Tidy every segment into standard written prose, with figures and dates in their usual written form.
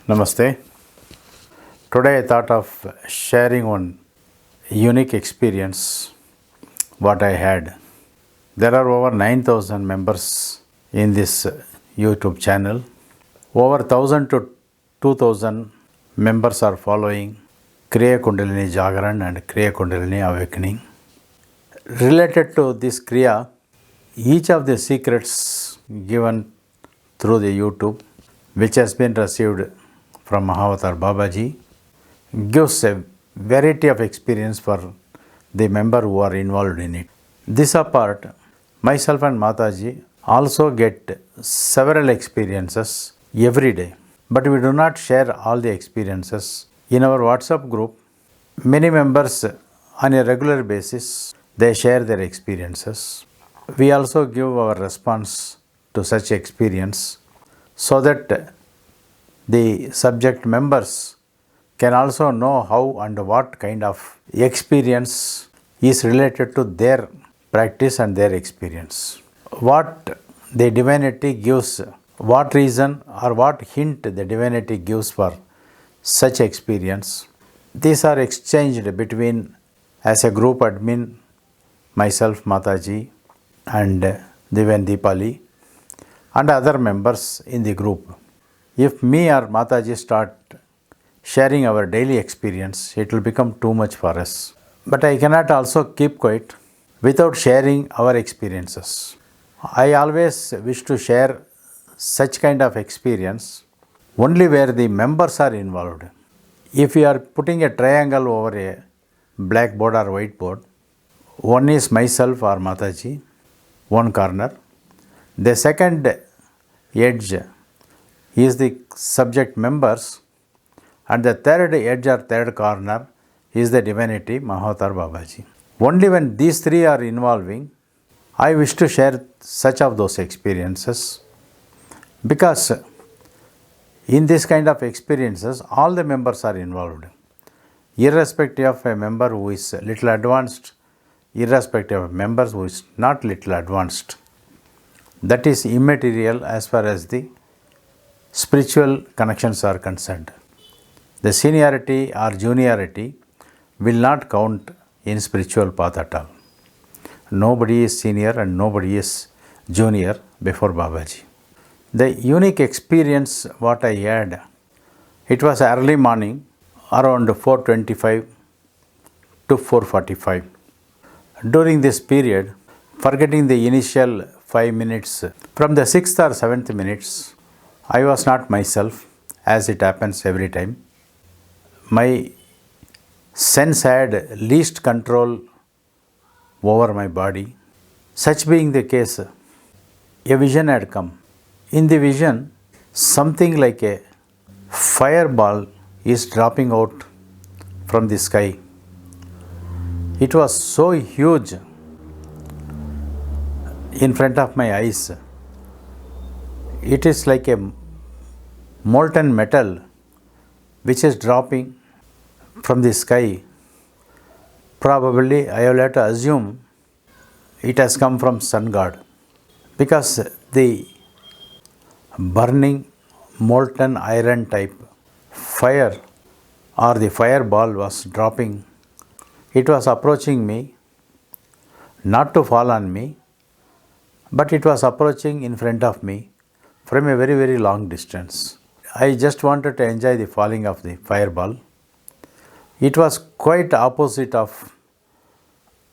Namaste. Today I thought of sharing one unique experience what I had. There are over 9,000 members in this YouTube channel. Over 1,000 to 2,000 members are following Kriya Kundalini Jagaran and Kriya Kundalini Awakening. Related to this Kriya, each of the secrets given through the YouTube, which has been received from Mahavatar Babaji, gives a variety of experience for the member who are involved in it. This apart, myself and Mataji also get several experiences every day, but we do not share all the experiences. In our WhatsApp group, many members on a regular basis they share their experiences. We also give our response to such experience so that the subject members can also know how and what kind of experience is related to their practice and their experience. What the divinity gives, what reason or what hint the divinity gives for such experience, these are exchanged between, as a group admin, myself, Mataji, and Divan Deepali, and other members in the group. If me or Mataji start sharing our daily experience, it will become too much for us. But I cannot also keep quiet without sharing our experiences. I always wish to share such kind of experience only where the members are involved. If we are putting a triangle over a blackboard or whiteboard, one is myself or Mataji, one corner. The second edge is the subject members, and the third edge or third corner is the divinity Mahavatar Babaji. Only when these three are involving, I wish to share such of those experiences, because in this kind of experiences all the members are involved, irrespective of a member who is little advanced, irrespective of members who is not little advanced. That is immaterial as far as the spiritual connections are concerned. The seniority or juniority will not count in spiritual path at all. Nobody is senior and nobody is junior before Babaji. The unique experience what I had, it was early morning around 4:25 to 4:45. During this period, forgetting the initial 5 minutes, from the 6th or 7th minutes, I was not myself, as it happens every time. My sense had least control over my body. Such being the case, a vision had come. In the vision, something like a fireball is dropping out from the sky. It was so huge in front of my eyes. It is like a molten metal which is dropping from the sky. Probably I will have to assume it has come from sun god, because the burning molten iron type fire or the fireball was dropping. It was approaching me, not to fall on me, but it was approaching in front of me from a very, very long distance. I just wanted to enjoy the falling of the fireball. It was quite opposite of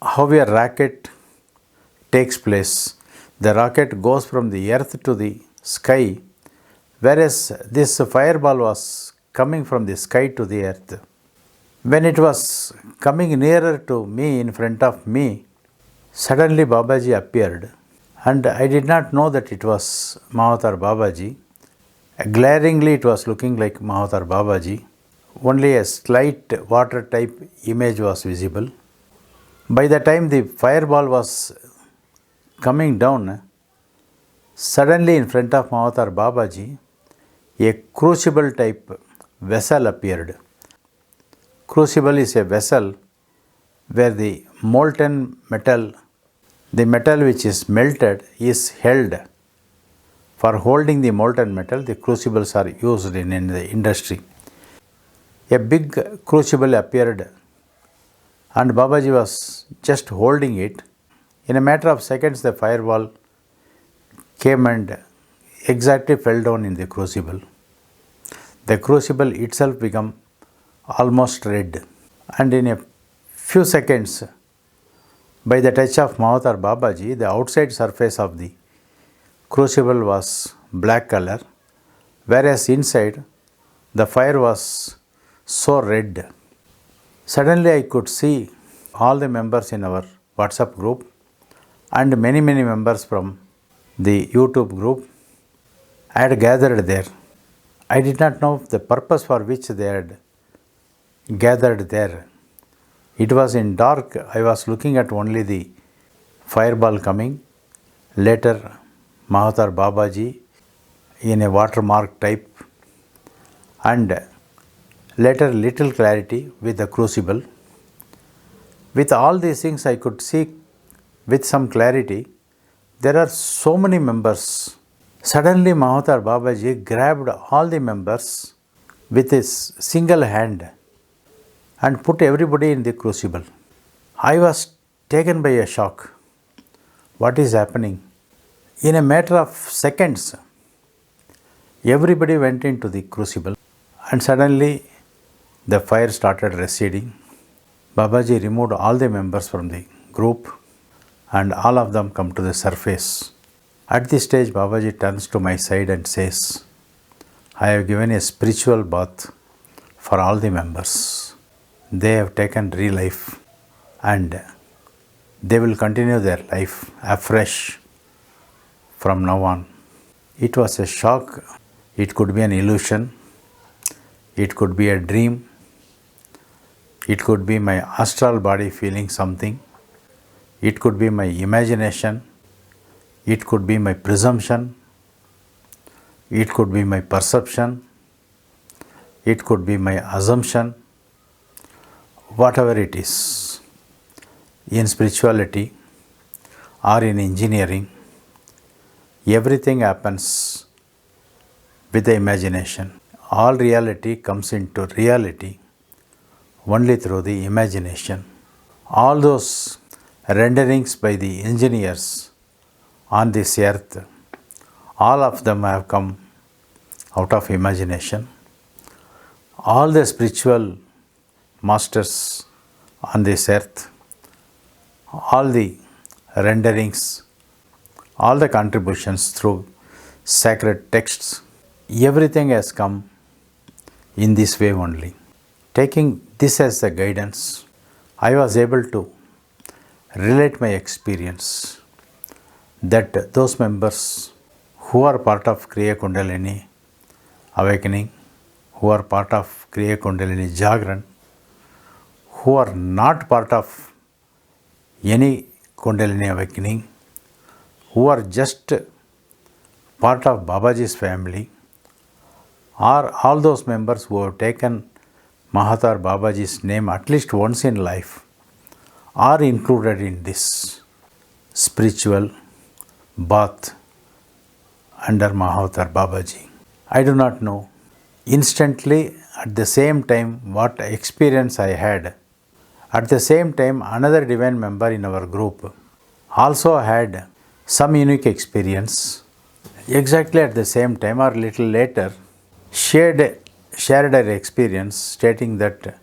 how a rocket takes place. The rocket goes from the earth to the sky, whereas this fireball was coming from the sky to the earth. When it was coming nearer to me, in front of me, suddenly Babaji appeared, and I did not know that it was Mahavatar Babaji. Glaringly it was looking like Mahavatar Babaji. Only a slight water type image was visible. By the time the fireball was coming down, suddenly in front of Mahavatar Babaji, a crucible type vessel appeared. Crucible is a vessel where the molten metal, the metal which is melted, is held For holding the molten metal, the crucibles are used in the industry. A big crucible appeared and Babaji was just holding it. In a matter of seconds, the fireball came and exactly fell down in the crucible. The crucible itself became almost red, and in a few seconds, by the touch of Mahatar Babaji, the outside surface of the crucible was black color, whereas inside the fire was so red. Suddenly I could see all the members in our WhatsApp group and many members from the YouTube group had gathered there. I did not know the purpose for which they had gathered there. It was in dark. I was looking at only the fireball coming. Later, Mahatar Babaji in a watermark type, and later little clarity with the crucible. With all these things, I could see with some clarity there are so many members. Suddenly, Mahatar Babaji grabbed all the members with his single hand and put everybody in the crucible. I was taken by a shock. What is happening? In a matter of seconds, everybody went into the crucible, and suddenly the fire started receding. Babaji removed all the members from the group and all of them come to the surface. At this stage, Babaji turns to my side and says, I have given a spiritual bath for all the members. They have taken real life and they will continue their life afresh from now on. It was a shock. It could be an illusion. It could be a dream. It could be my astral body feeling something. It could be my imagination. It could be my presumption. It could be my perception. It could be my assumption. Whatever it is, in spirituality or in engineering, everything happens with the imagination. All reality comes into reality only through the imagination. All those renderings by the engineers on this earth, all of them have come out of imagination. All the spiritual masters on this earth, all the renderings, all the contributions through sacred texts, everything has come in this way only. Taking this as the guidance, I was able to relate my experience that those members who are part of Kriya Kundalini awakening, who are part of Kriya Kundalini Jagran, who are not part of any Kundalini awakening, who are just part of Babaji's family, or all those members who have taken Mahatar Babaji's name at least once in life, are included in this spiritual bath under Mahatar Babaji. I do not know. Instantly, at the same time, what experience I had, at the same time, another divine member in our group also had some unique experience. Exactly at the same time or little later, shared her experience, stating that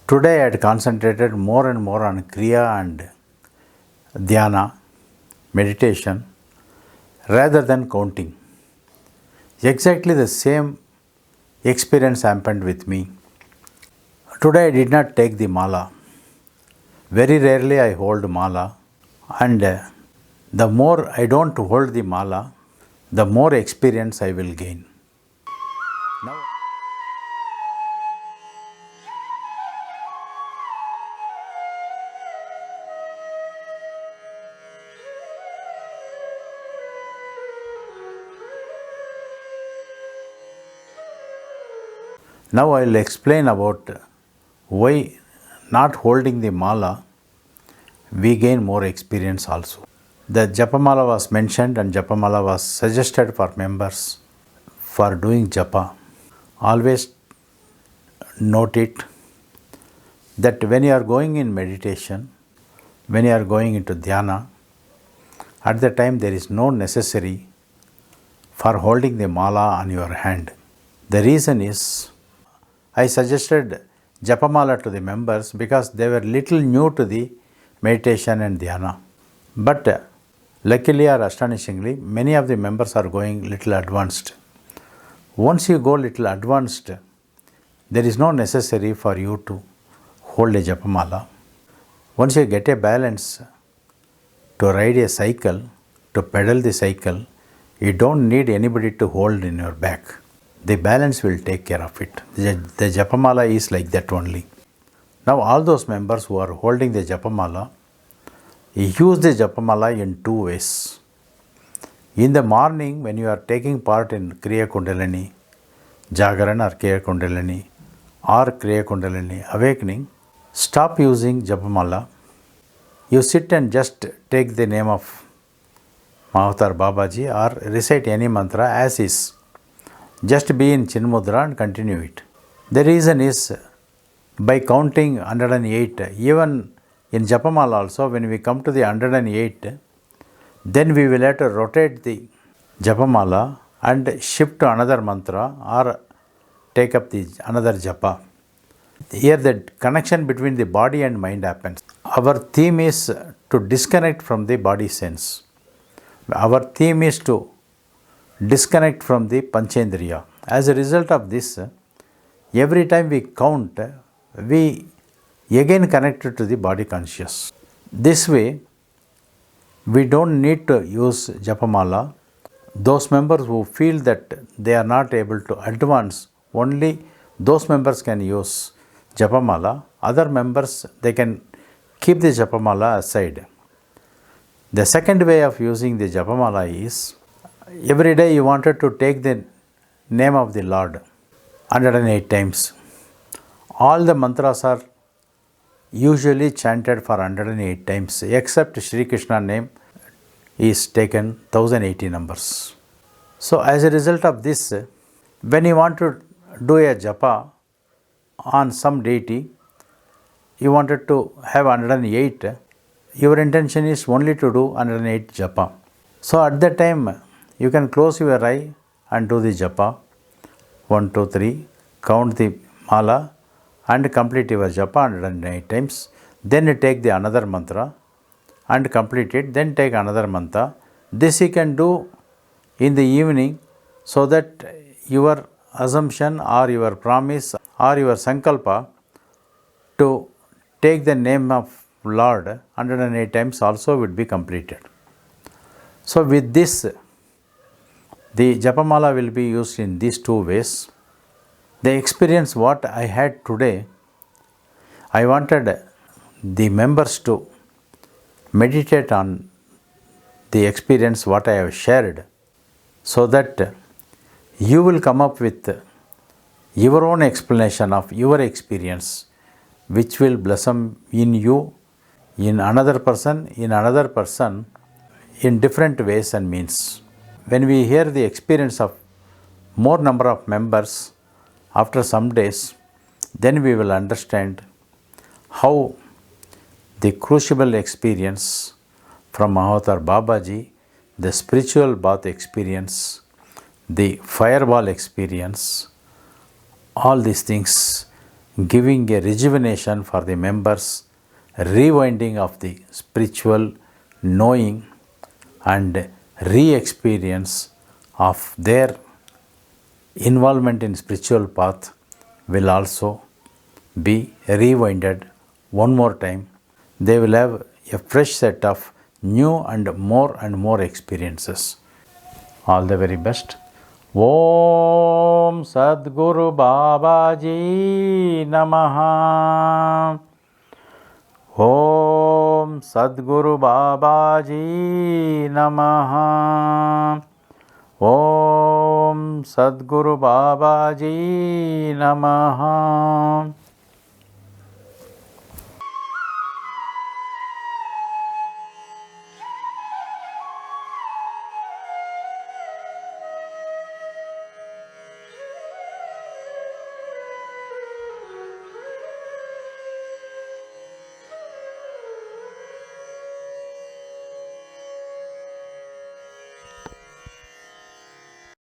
today I had concentrated more and more on Kriya and Dhyana, meditation, rather than counting. Exactly the same experience happened with me. Today I did not take the mala. Very rarely I hold mala, and the more I don't hold the mala, the more experience I will gain. Now I will explain about why not holding the mala we gain more experience also. The Japamala was mentioned and Japamala was suggested for members for doing japa. Always note it that when you are going in meditation, when you are going into dhyana, at the time there is no necessary for holding the mala on your hand. The reason is I suggested Japamala to the members because they were little new to the meditation and dhyana. But luckily or astonishingly, many of the members are going little advanced. Once you go little advanced, there is no necessary for you to hold a Japamala. Once you get a balance to ride a cycle, to pedal the cycle, you don't need anybody to hold in your back. The balance will take care of it. The Japamala is like that only. Now all those members who are holding the Japamala, use the Japamala in two ways. In the morning when you are taking part in Kriya Kundalini, Jagaran or Kriya Kundalini or Kriya Kundalini awakening, stop using Japamala. You sit and just take the name of Mahavatar Babaji or recite any mantra as is. Just be in Chinmudra and continue it. The reason is by counting 108, even in Japamala also when we come to the 108, then we will have to rotate the Japamala and shift to another mantra or take up the another Japa. Here the connection between the body and mind happens. Our theme is to disconnect from the body sense. Our theme is to disconnect from the Panchendriya. As a result of this, every time we count, we again connect to the body conscious. This way, we don't need to use Japamala. Those members who feel that they are not able to advance, only those members can use Japamala. Other members, they can keep the Japamala aside. The second way of using the Japamala is, every day you wanted to take the name of the Lord 108 times. All the mantras are usually chanted for 108 times, except Shri Krishna name is taken 1080 numbers. So as a result of this, when you want to do a japa on some deity, you wanted to have 108, your intention is only to do 108 japa. So at that time, you can close your eye and do the japa, 1, 2, 3, count the mala and complete your japa 108 times. Then you take the another mantra and complete it, then take another mantra. This you can do in the evening so that your assumption or your promise or your sankalpa to take the name of Lord 108 times also would be completed. So with this, the Japamala will be used in these two ways. The experience what I had today, I wanted the members to meditate on the experience what I have shared, so that you will come up with your own explanation of your experience, which will blossom in you, in another person, in different ways and means. When we hear the experience of more number of members after some days, then we will understand how the crucible experience from Mahavatar Babaji, the spiritual bath experience, the fireball experience, all these things giving a rejuvenation for the members, rewinding of the spiritual knowing and re-experience of their involvement in spiritual path will also be rewinded one more time. They will have a fresh set of new and more experiences. All the very best. Om Sadguru Babaji Namaha. Om Sadguru Babaji Namaha. Om Sadguru Babaji Namaha.